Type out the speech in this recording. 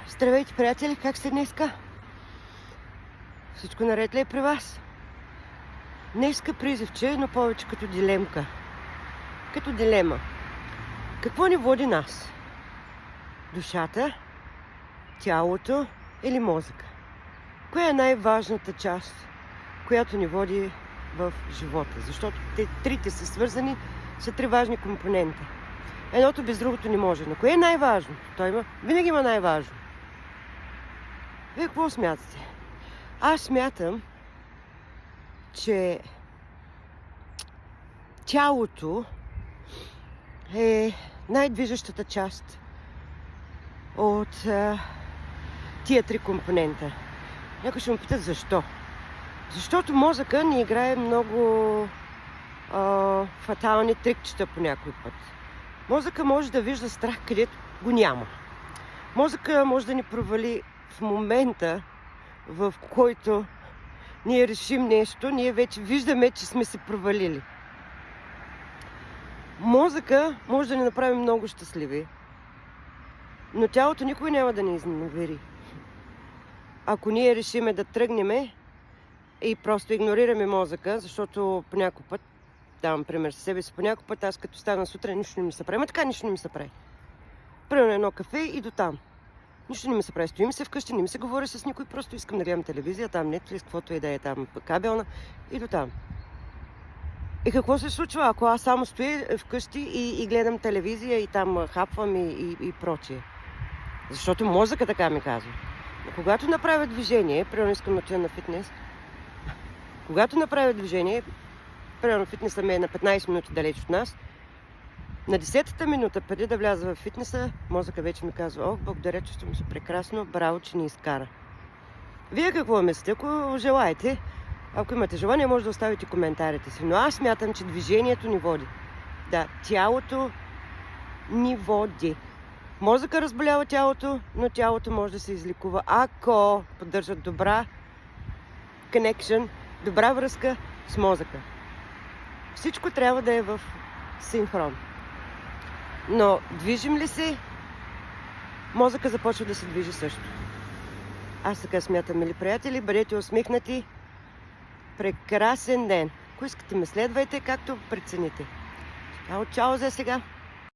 Здравейте, приятели! Как сте днеска? Всичко наред ли е при вас? Днеска призивче, но повече като дилемка. Като дилема. Какво ни води нас? Душата, тялото или мозъка? Коя е най-важната част, която ни води в живота? Защото трите са свързани, са три важни компонента. Едното без другото не може. Но кое е най-важно? Винаги има най-важно. Вие какво смятате? Аз смятам, че тялото е най-движещата част от тия три компонента. Някой ще му питат защо. Защото мозъка ни играе много фатални трикчета по някой път. Мозъка може да вижда страх, където го няма. Мозъка може да ни провали в момента, в който ние решим нещо, ние вече виждаме, че сме се провалили. Мозъка може да ни направи много щастливи, но тялото никой няма да ни изневери. Ако ние решиме да тръгнеме и просто игнорираме мозъка, защото по някой път, давам пример със себе си, по някой път аз като стана сутрин, нищо не ми се прави. Така нищо не ми се прави. Примерно едно кафе и до там. Нищо не ми се прави. Стоим се вкъщи, не ми се говори с никой, просто искам да гледам телевизия, там Netflix, каквото и да е там кабелна и до там. И какво се случва, ако аз само стоя вкъщи и гледам телевизия и там хапвам и прочие? Защото мозъка така ми казва. Но когато направя движение, примерно искам да отида на фитнес, когато направя движение, примерно фитнесът ми е на 15 минути далеч от нас, на 10-та минута, преди да вляза в фитнеса, мозъка вече ми казва: благодаря, чувствам се прекрасно, браво, че ни изкара. Вие какво мислите? Ако желаете, ако имате желание, може да оставите коментарите си. Но аз смятам, че движението ни води. Да, тялото ни води. Мозъка разболява тялото, но тялото може да се излекува, ако поддържат добра connection, добра връзка с мозъка. Всичко трябва да е в синхрон. Но движим ли се, мозъка започва да се движи също. Аз така смятам, мили приятели, бъдете усмихнати. Прекрасен ден! Ако искате ме следвайте, както прецените. Чао за сега!